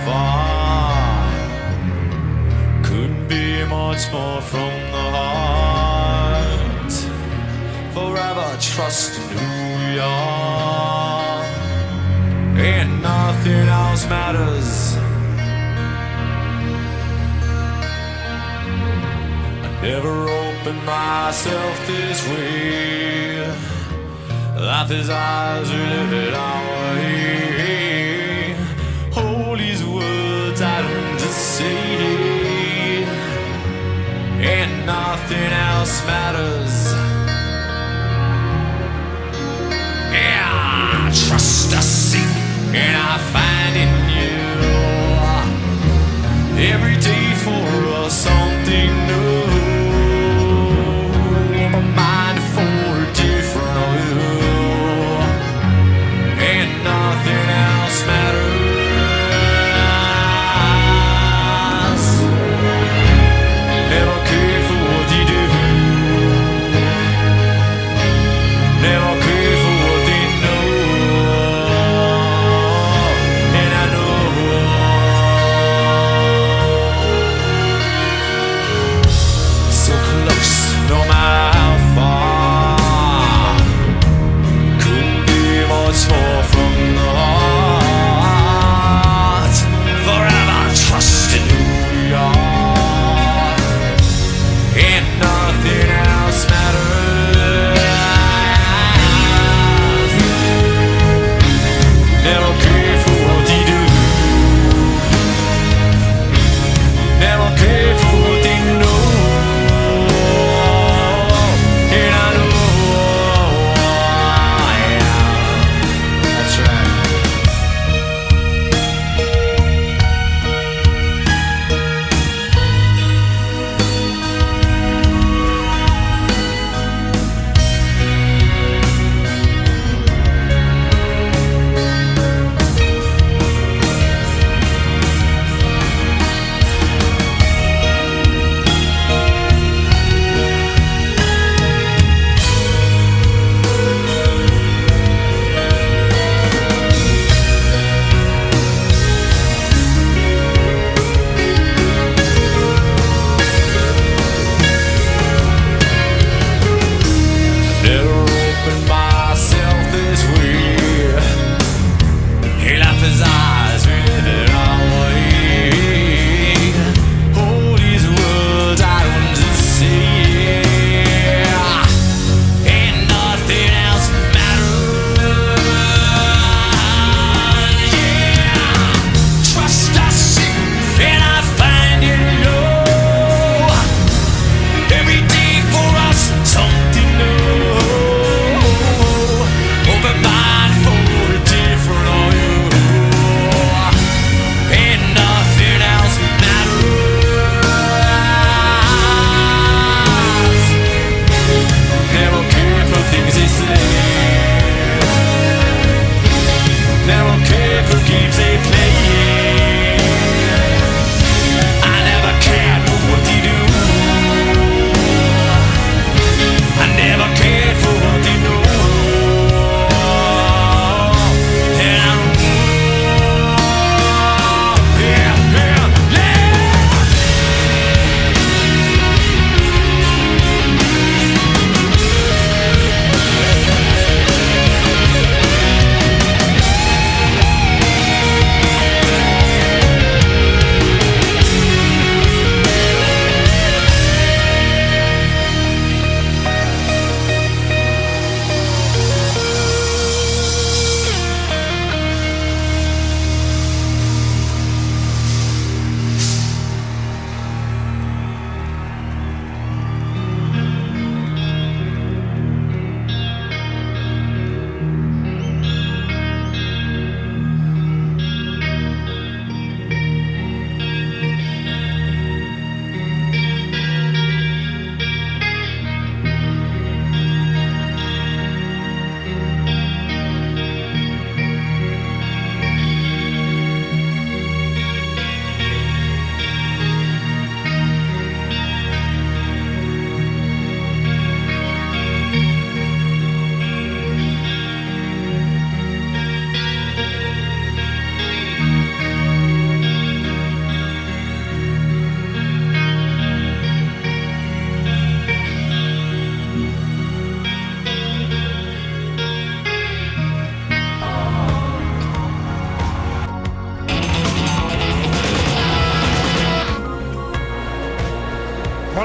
far. Couldn't be much more from the heart. Forever trust in who we are, and nothing else matters. I never opened myself this way. Life is ours, we live it our way. Hold these words I don't just say, and nothing else matters. Yeah, trust I seek and I find in you. Every day for us something new. My mind for a different view, and nothing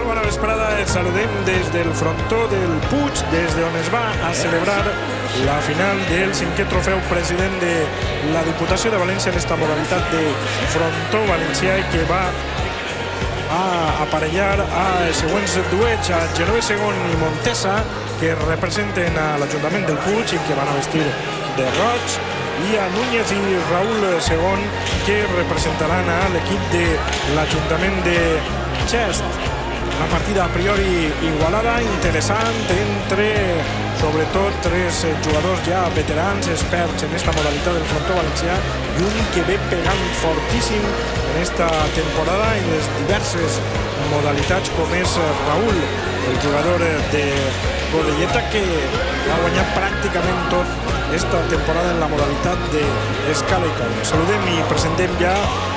Molt bona vesprada, els saludem des del frontó del Puig, des d'on es va a celebrar la final del 5è trofeu president de la Diputació de València en esta modalitat de frontó valencià que va a aparellar a següents duets, a Genovés II i Montesa, que representen a l'Ajuntament del Puig i que van a vestir de roig, i a Núñez i Raúl II, que representaran a l'equip de l'Ajuntament de Xest. Una partida a priori igualada, interessant, entre sobretot tres jugadors ja veterans, experts en esta modalitat del frontó valencià, i un que ve pegant fortíssim en esta temporada en les diverses modalitats, com és Raúl, el jugador de Godelleta, que ha guanyat pràcticament tot esta temporada en la modalitat d'escala i corda. Saludem i presentem ja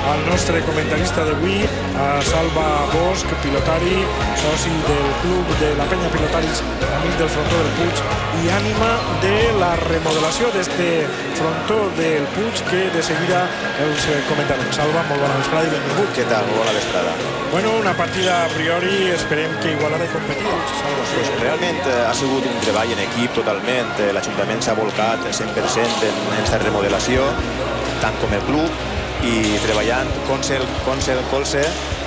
al nostre comentarista d'avui, a Salva Bosch, pilotari, soci del club de la Penya Pilotaris Amics del Frontó del Puig i ànima de la remodelació d'este frontó del Puig, que de seguida els comentarem. Salva, molt bona vesprada i benvingut. Què tal? Molt bona vesprada. Bueno, una partida a priori, esperem que igualada i competida. Salva, pues realment ha sigut un treball en equip totalment. L'Ajuntament s'ha volcat 100% en aquesta remodelació, tant com el club, i treballant colze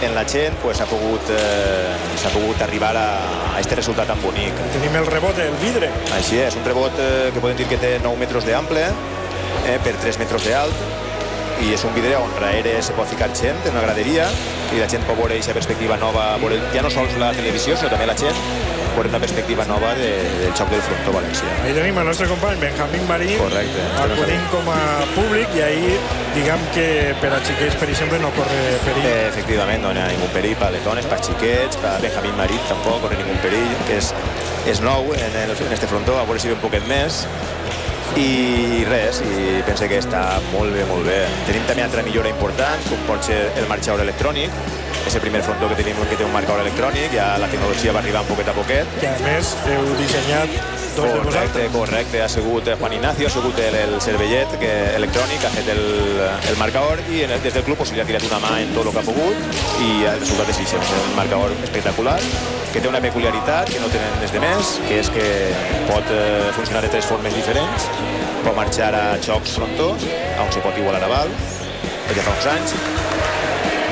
en la gent, pues, s'ha pogut arribar a aquest resultat tan bonic. Tenim el rebot, el vidre. Així és, un rebot que podem dir que té 9 metres d'ample per 3 metres d'alt, i és un vidre on darrere se pot ficar gent en una graderia i la gent pot veure aquesta perspectiva nova, ja no sols la televisió, sinó també la gent veure una perspectiva nova del xoc del frontó valencià. Ahí tenim el nostre company Benjamín Marín, correcte, acudint com a públic, i ahir diguem que per a xiquets, per exemple, no corre perill. Efectivament, no hi ha ningú perill per a letones, per a xiquets, per a Benjamín Marín tampoc corre ningú perill, que és nou en este frontó, a veure si ve un poquet més. I res, i pense que està molt bé, molt bé. Tenim també altra millora important, com pot ser el marcador electrònic. És el primer frontó que tenim que té un marcador electrònic, ja la tecnologia va arribar poquet a poquet. Que a més heu dissenyat dos de vosaltres. Correcte, ha sigut Juan Ignacio, ha sigut el cervellet electrònic, ha fet el marcador, i des del club pues, li ha tirat una mà en tot el que ha pogut, i el resultat és això, un marcador espectacular, que té una peculiaritat que no tenen els demés, que és que pot funcionar de 3 formes diferents. Pot marxar a xocs frontós, on se pot igualar a val, ja fa uns anys.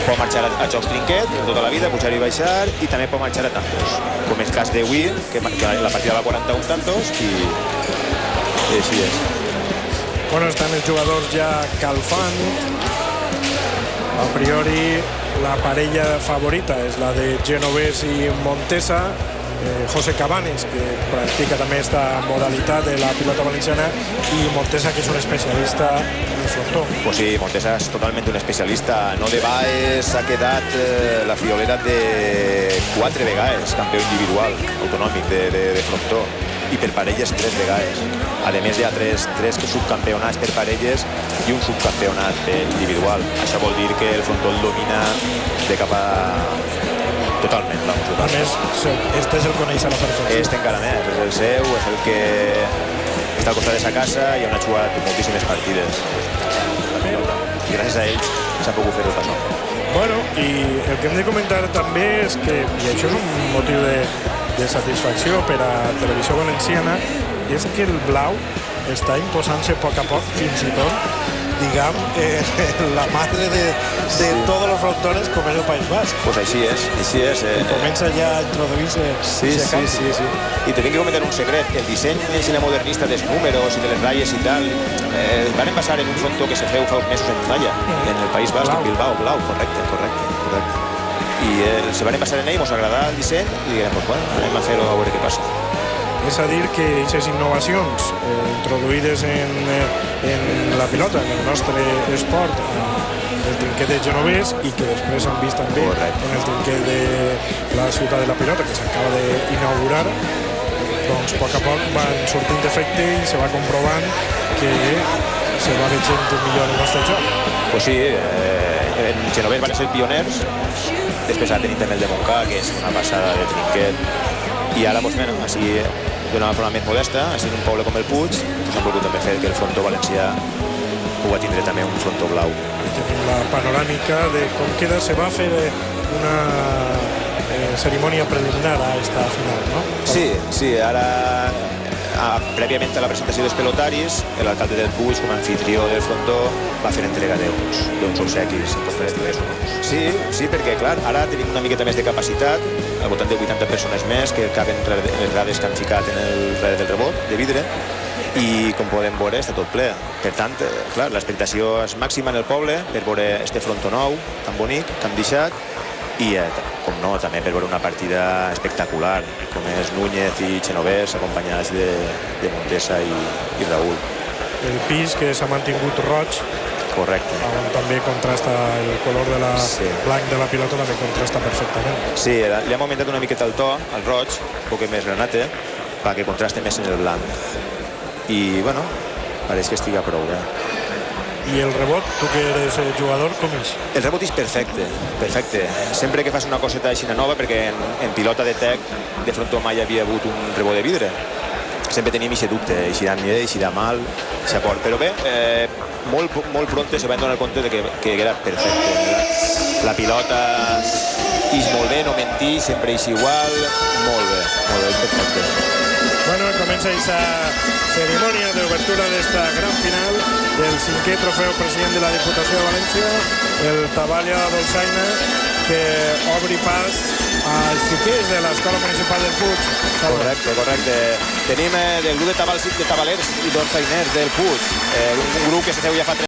Pot marxar a xocs trinquet tota la vida, pujar i baixar, i també pot marxar a tantos, com és el cas d'avui, que la partida va 41 tantos, i així és. Bueno, estan els jugadors ja calfant. A priori la parella favorita és la de Genovés i Montesa. José Cabanes, que practica també esta modalitat de la pilota valenciana, i Montesa, que és un especialista en el frontó. Pues sí, Montesa és totalment un especialista. No de baix ha quedat la friolera de 4 vegades campió individual autonòmic de frontó, i per parelles 3 vegades. A més, hi ha 3 subcampionats per parelles i un subcampionat individual. Això vol dir que el frontó el domina de cap a totalment. A més, este és el coneix a la perfecció. Este encara més, és el seu, és el que està al costat de sa casa i on ha jugat moltíssimes partides. I gràcies a ell s'ha pogut fer-ho passar. Bueno, i el que hem de comentar també és que, i això és un motiu de satisfacció per a Televisió Valenciana, és que el blau està imposant-se a poc, fins i tot, diguem, la madre de tots els frontones, com és el País Basc. Pues així és. Comença ja a introduir-se. Sí. I tenim que comentar un secret. El disseny modernista dels números i de les ratlles i tal, van basar en un frontó que se feu fa uns mesos en Malla, en el País Basc, en Bilbao, blau, correcte. I se van basar en ell, ens agradava el disseny, i diguem, pues bueno, anem a fer-ho a veure què passa. És a dir que aquestes innovacions introduïdes en la pilota, en el nostre esport, el trinquet de Genovés, i que després han vist també en el trinquet de la ciutat de la pilota, que s'acaba d'inaugurar, doncs a poc van sortint d'efecte i se va comprovant que se va veient millor el nostre joc. Pues sí, en Genovés van ser pioners, després ha tenit també el de Montcà, que és una passada de trinquet, i ara, doncs, així, d'una forma més modesta, així en un poble com el Puig, s'han volgut també fer que el frontó valencià pugui tindre també un frontó blau. Tenim la panoràmica de com queda. Se va fer una cerimònia preliminar a esta final, no? Sí, ara prèviament a la presentació dels pelotaris, l'alcalde del Puig, com a anfitrió del frontó, va fer entrega d'uns obsequis en tots els dies. Sí, perquè, clar, ara tenim una miqueta més de capacitat, al voltant de 80 persones més que caben en les grades que han ficat en el darrere del rebot, de vidre, i com podem veure està tot ple. Per tant, clar, l'expectació és màxima en el poble per veure este frontó nou, tan bonic, que han deixat, i com no, també per veure una partida espectacular, com és Núñez i Genovés, acompanyats de Montesa i Raúl. El pis que s'ha mantingut roig, correcte, on també contrasta el color de la blanc de la pilota, també contrasta perfectament. Sí, li hem augmentat una miqueta el to, al roig, un poc més granate, perquè contraste més en el blanc. I, bueno, pareix que estigui a prou bé. I el rebot, tu que eres jugador, com és? El rebot és perfecte. Sempre que fas una coseta així nova, perquè en pilota de tec de frontó mai havia hagut un rebot de vidre. Sempre tenim aquest dubte, eixirà bé, eixirà mal, s'aport. Però bé, molt pront se van donar compte que era perfecte. La pilota ix molt bé, no mentix, sempre ix igual, molt bé, és perfecte. Bueno, comença aquesta cerimònia d'obertura d'esta gran final del 5è trofeu president de la Diputació de València, el Tabalia Dolçaina, que obri pas als xiquets de l'Escola Municipal del Puig. Correcte. Tenim del grup de tabalers i dolçainers del Puig, un grup que se feu ja fa 3